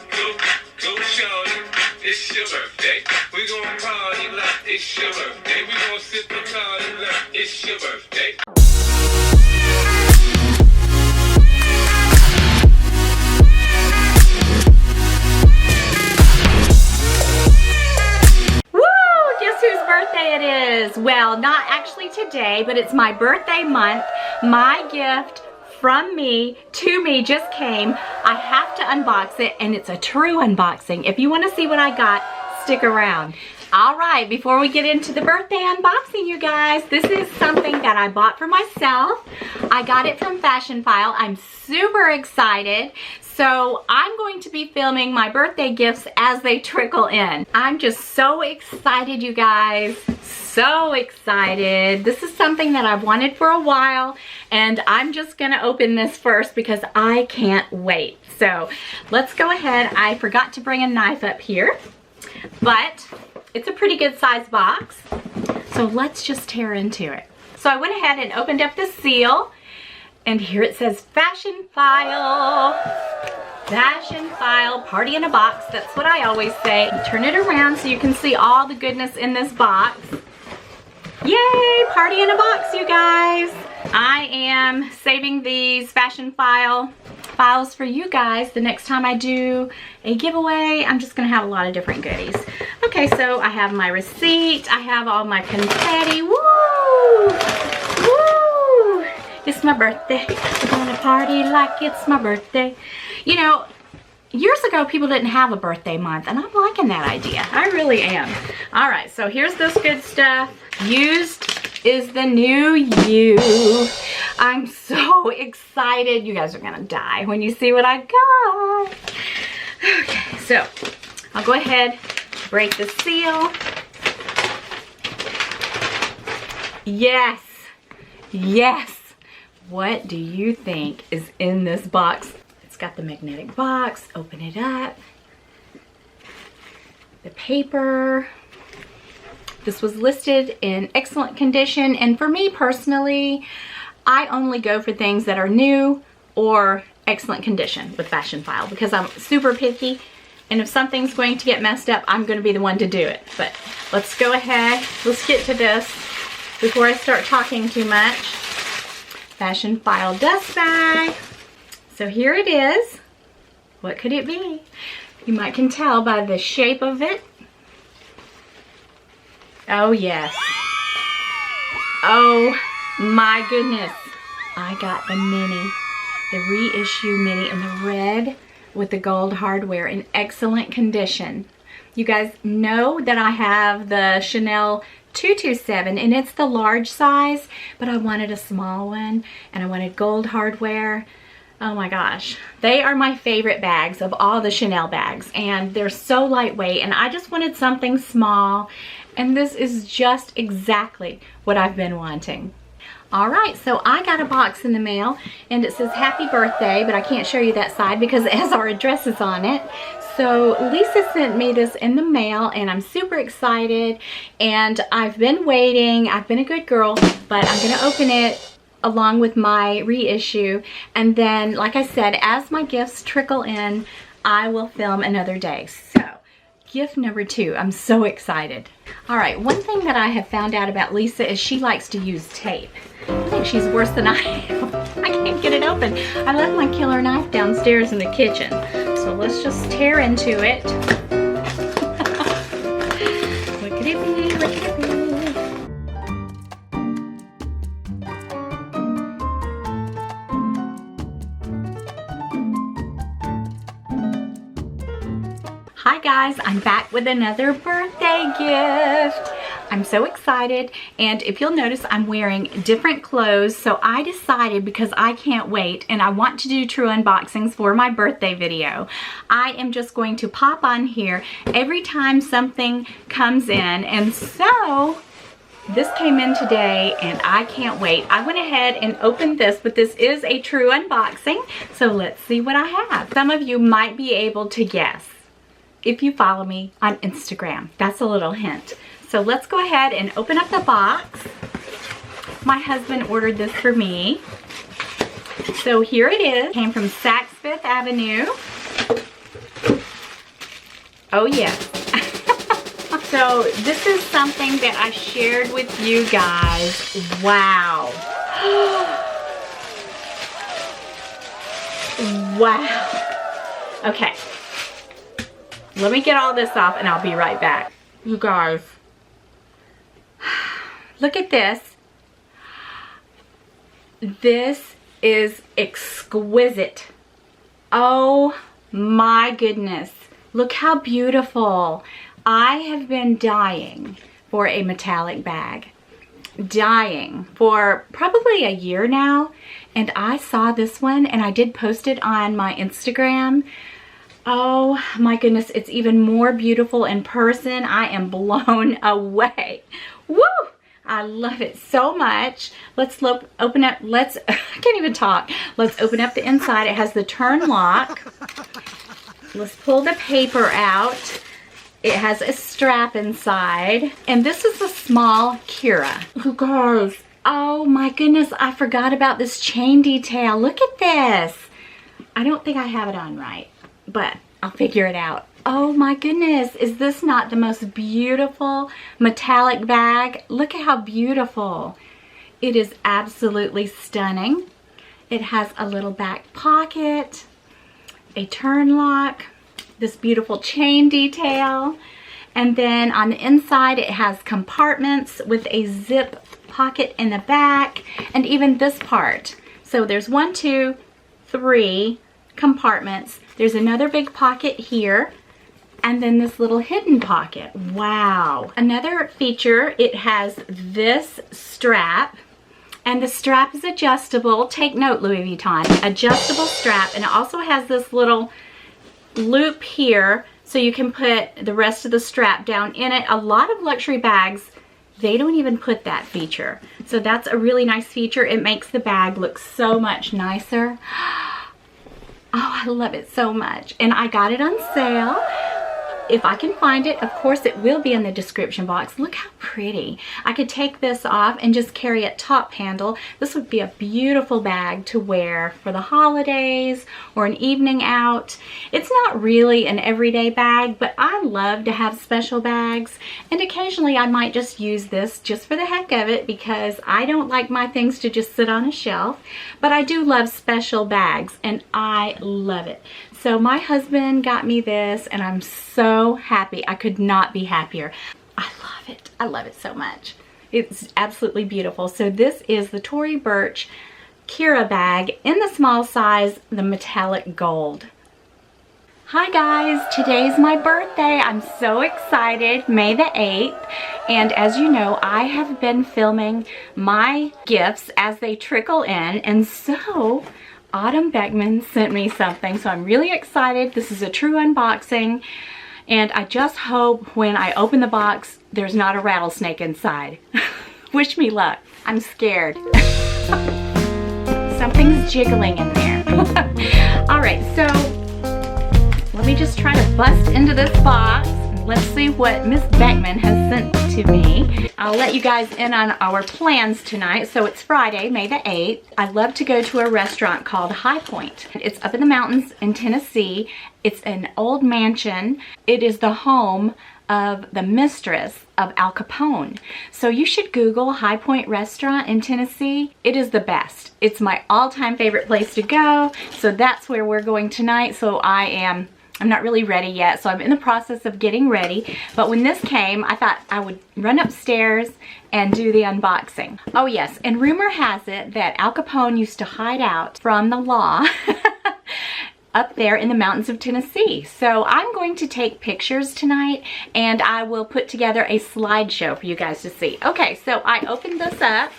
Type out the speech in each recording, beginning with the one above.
Go shorty, it's your birthday. We gon' party like it's your birthday. We gon' sip the party like it's your birthday. It is. Well, not actually today, but it's my birthday month. My gift from me to me just came. I have to unbox it, and it's a true unboxing. If you want to see what I got, stick around. All right, before we get into the birthday unboxing, you guys, this is something that I bought for myself. I got it from Fashionphile. I'm super excited. So I'm going to be filming my birthday gifts as they trickle in. I'm just so excited, you guys. So excited. This is something that I've wanted for a while, and I'm just gonna open this first because I can't wait. So let's go ahead. I forgot to bring a knife up here, but it's a pretty good size box. So let's just tear into it. So I went ahead and opened up the seal, and here it says Fashionphile. Fashionphile, party in a box. That's what I always say. Turn it around so you can see all the goodness in this box. Yay, party in a box, you guys. I am saving these Fashionphile files for you guys. The next time I do a giveaway, I'm just gonna have a lot of different goodies. Okay, so I have my receipt. I have all my confetti. Woo! Woo! It's my birthday. We're gonna party like it's my birthday. You know, years ago, people didn't have a birthday month, and I'm liking that idea. I really am. All right, so here's this good stuff. Used is the new you. I'm so excited. You guys are gonna die when you see what I got. Okay, so I'll go ahead, break the seal. Yes, yes. What do you think is in this box? It's got the magnetic box. Open it up. The paper. This was listed in excellent condition, and for me personally, I only go for things that are new or excellent condition with Fashionphile because I'm super picky, and if something's going to get messed up, I'm going to be the one to do it. But let's go ahead. Let's get to this before I start talking too much. Fashionphile dust bag. So here it is. What could it be? You might can tell by the shape of it. Oh yes. Oh my goodness. I got the mini, the reissue mini in the red with the gold hardware in excellent condition. You guys know that I have the Chanel 227, and it's the large size, but I wanted a small one, and I wanted gold hardware. Oh my gosh, they are my favorite bags of all the Chanel bags, and they're so lightweight, and I just wanted something small, and this is just exactly what I've been wanting. All right, so I got a box in the mail, and it says happy birthday, but I can't show you that side because it has our addresses on it. So Lisa sent me this in the mail, and I'm super excited, and I've been waiting. I've been a good girl, but I'm gonna open it along with my reissue, and then, like I said, as my gifts trickle in, I will film another day. So gift number 2, I'm so excited. All right, one thing that I have found out about Lisa is she likes to use tape. I think she's worse than I am. I can't get it open. I left my killer knife downstairs in the kitchen. So let's just tear into it. What could it be? What could it be? Hi guys, I'm back with another birthday gift. I'm so excited, and if you'll notice, I'm wearing different clothes, so I decided, because I can't wait and I want to do true unboxings for my birthday video, I am just going to pop on here every time something comes in, and so this came in today and I can't wait. I went ahead and opened this, but this is a true unboxing, so let's see what I have. Some of you might be able to guess if you follow me on Instagram. That's a little hint. So let's go ahead and open up the box. My husband ordered this for me. So here it is. It came from Saks Fifth Avenue. Oh yes. So this is something that I shared with you guys. Wow. Wow. Okay. Let me get all this off and I'll be right back. You guys, look at this. This is exquisite. Oh my goodness. Look how beautiful. I have been dying for a metallic bag. Dying for probably a year now. And I saw this one and I did post it on my Instagram. Oh my goodness, it's even more beautiful in person. I am blown away. Woo! I love it so much. Let's open up, I can't even talk. Let's open up the inside. It has the turn lock. Let's pull the paper out. It has a strap inside. And this is a small Kira. You guys, oh my goodness, I forgot about this chain detail. Look at this. I don't think I have it on right, but I'll figure it out. Oh my goodness, is this not the most beautiful metallic bag? Look at how beautiful. It is absolutely stunning. It has a little back pocket, a turn lock, this beautiful chain detail, and then on the inside it has compartments with a zip pocket in the back, and even this part. So there's 1, 2, 3 compartments. There's another big pocket here, and then this little hidden pocket. Wow. Another feature, it has this strap, and the strap is adjustable. Take note, Louis Vuitton, adjustable strap, and it also has this little loop here so you can put the rest of the strap down in it. A lot of luxury bags, they don't even put that feature. So that's a really nice feature. It makes the bag look so much nicer. Oh, I love it so much. And I got it on sale. If I can find it, of course it will be in the description box. Look how pretty. I could take this off and just carry it top handle. This would be a beautiful bag to wear for the holidays or an evening out. It's not really an everyday bag, but I love to have special bags. And occasionally I might just use this just for the heck of it because I don't like my things to just sit on a shelf. But I do love special bags and I love it. So my husband got me this and I'm so happy. I could not be happier. I love it. I love it so much. It's absolutely beautiful. So this is the Tory Burch Kira bag in the small size, the metallic gold. Hi guys, today's my birthday. I'm so excited, May the 8th. And as you know, I have been filming my gifts as they trickle in. And so Autumn Beckman sent me something, so I'm really excited. This is a true unboxing, and I just hope when I open the box, there's not a rattlesnake inside. Wish me luck. I'm scared. Something's jiggling in there. All right, so let me just try to bust into this box. Let's see what Miss Beckman has sent to me. I'll let you guys in on our plans tonight. So it's Friday, May the 8th. I love to go to a restaurant called High Point. It's up in the mountains in Tennessee. It's an old mansion. It is the home of the mistress of Al Capone. So you should Google High Point Restaurant in Tennessee. It is the best. It's my all-time favorite place to go. So that's where we're going tonight. So I'm not really ready yet, so I'm in the process of getting ready. But when this came, I thought I would run upstairs and do the unboxing. Oh yes, and rumor has it that Al Capone used to hide out from the law up there in the mountains of Tennessee. So I'm going to take pictures tonight and I will put together a slideshow for you guys to see. Okay, so I opened this up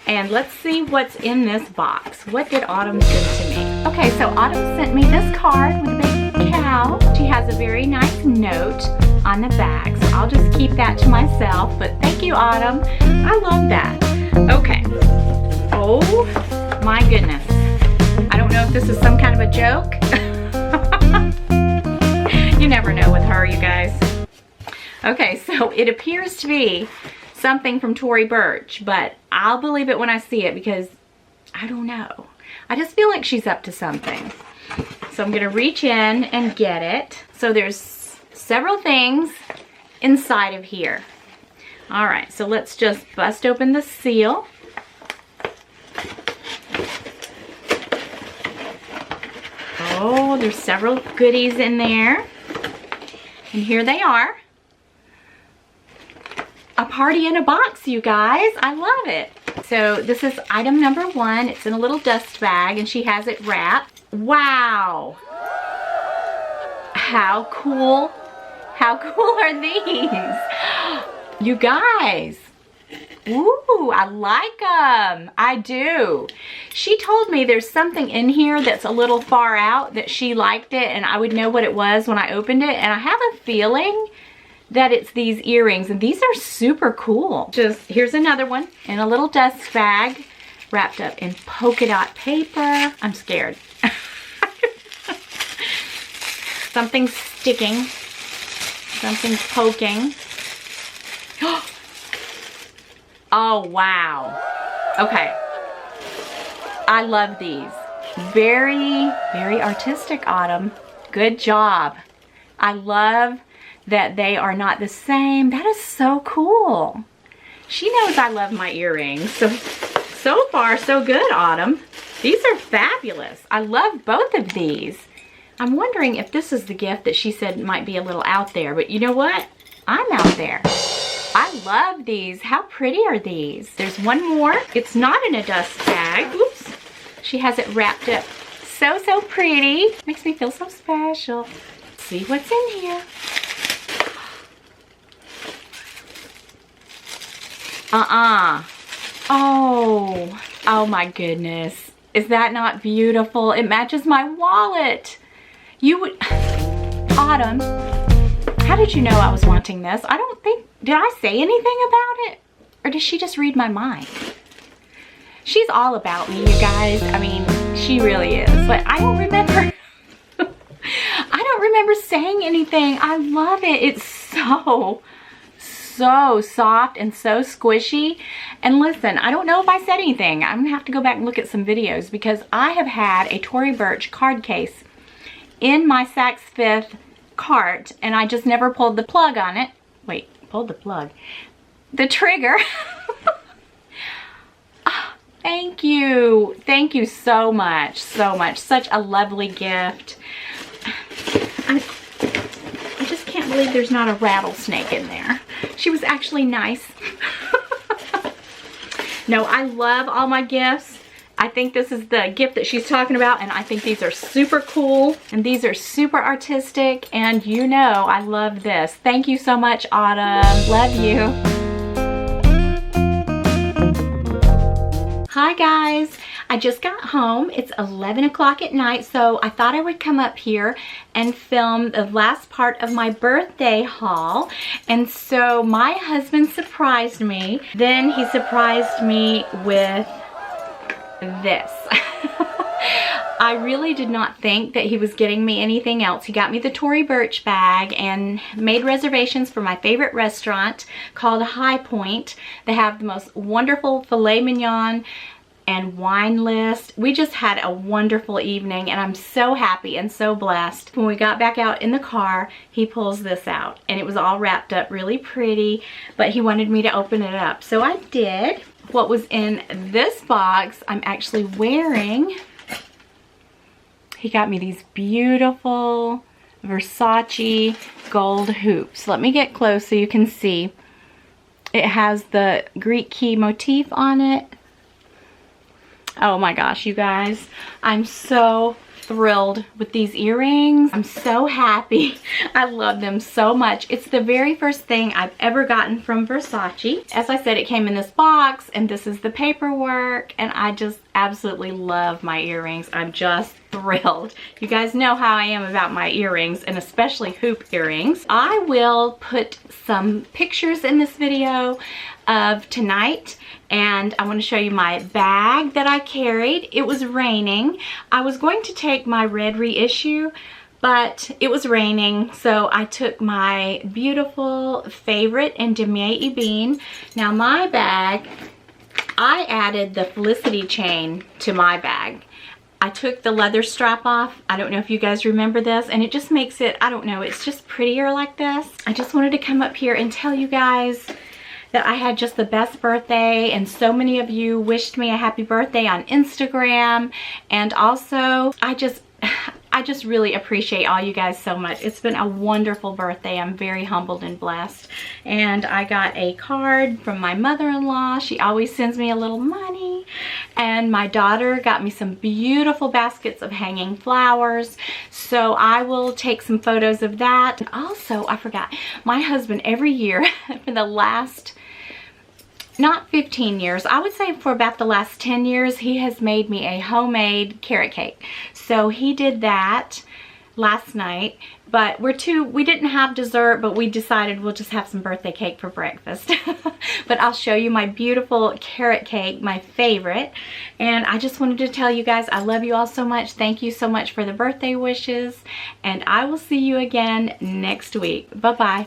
and let's see what's in this box. What did Autumn send to me? Okay, so Autumn sent me this card with a big cow. She has a very nice note on the back, so I'll just keep that to myself, but thank you, Autumn. I love that. Okay. Oh my goodness. I don't know if this is some kind of a joke. You never know with her, you guys. Okay, so it appears to be something from Tory Burch, but I'll believe it when I see it because I don't know. I just feel like she's up to something. So I'm gonna reach in and get it. So there's several things inside of here. All right, so let's just bust open the seal. Oh, there's several goodies in there. And here they are. A party in a box, you guys. I love it. So this is item number 1. It's in a little dust bag and she has it wrapped. Wow. How cool. How cool are these? You guys. Ooh, I like them. I do. She told me there's something in here that's a little far out, that she liked it and I would know what it was when I opened it. And I have a feeling that it's these earrings, and these are super cool. Just, here's another one in a little dust bag wrapped up in polka dot paper. I'm scared. Something's sticking. Something's poking. Oh, wow. Okay. I love these. Very, very artistic, Autumn. Good job. I love that they are not the same. That is so cool. She knows I love my earrings. So far, so good, Autumn. These are fabulous. I love both of these. I'm wondering if this is the gift that she said might be a little out there, but you know what? I'm out there. I love these. How pretty are these? There's one more. It's not in a dust bag. Oops. She has it wrapped up so pretty. Makes me feel so special. Let's see what's in here. Oh my goodness. Is that not beautiful? It matches my wallet. You would, Autumn, how did you know I was wanting this? I don't think, did I say anything about it? Or did she just read my mind? She's all about me, you guys. I mean, she really is, but I don't remember. I don't remember saying anything. I love it. It's so soft and so squishy. And listen, I don't know if I said anything. I'm gonna have to go back and look at some videos because I have had a Tory Burch card case in my Saks Fifth cart and I just never pulled the plug on it. Wait, pulled the plug. The trigger. Oh, thank you. Thank you so much. So much. Such a lovely gift. I just can't believe there's not a rattlesnake in there. She was actually nice. No, I love all my gifts. I think this is the gift that she's talking about, and I think these are super cool, and these are super artistic, and you know I love this. Thank you so much, Autumn. Love you. Hi guys, I just got home. It's 11 o'clock at night, so I thought I would come up here and film the last part of my birthday haul. And so my husband surprised me. Then he surprised me with this. I really did not think that he was getting me anything else. He got me the Tory Burch bag and made reservations for my favorite restaurant called High Point. They have the most wonderful filet mignon and wine list. We just had a wonderful evening and I'm so happy and so blessed. When we got back out in the car, he pulls this out and it was all wrapped up really pretty, but he wanted me to open it up. So I did. What was in this box, I'm actually wearing. He got me these beautiful Versace gold hoops. Let me get close so you can see. It has the Greek key motif on it. Oh my gosh, you guys. I'm so thrilled with these earrings. I'm so happy. I love them so much. It's the very first thing I've ever gotten from Versace. As I said, it came in this box and this is the paperwork and I just absolutely love my earrings. I'm just thrilled. You guys know how I am about my earrings and especially hoop earrings. I will put some pictures in this video of tonight and I want to show you my bag that I carried. It was raining. I was going to take my red reissue, but it was raining, so I took my beautiful favorite in Damier Ebene. Now my bag, I added the Felicity chain to my bag. I took the leather strap off. I don't know if you guys remember this, and it just makes it, I don't know, it's just prettier like this. I just wanted to come up here and tell you guys that I had just the best birthday, and so many of you wished me a happy birthday on Instagram. And also, I just really appreciate all you guys so much. It's been a wonderful birthday. I'm very humbled and blessed. And I got a card from my mother-in-law. She always sends me a little money. And my daughter got me some beautiful baskets of hanging flowers. So I will take some photos of that. And also, I forgot, my husband every year for the last, not 15 years, I would say for about the last 10 years, he has made me a homemade carrot cake. So he did that last night, but we didn't have dessert, but we decided we'll just have some birthday cake for breakfast. But I'll show you my beautiful carrot cake, my favorite. And I just wanted to tell you guys, I love you all so much. Thank you so much for the birthday wishes, and I will see you again next week. Bye-bye.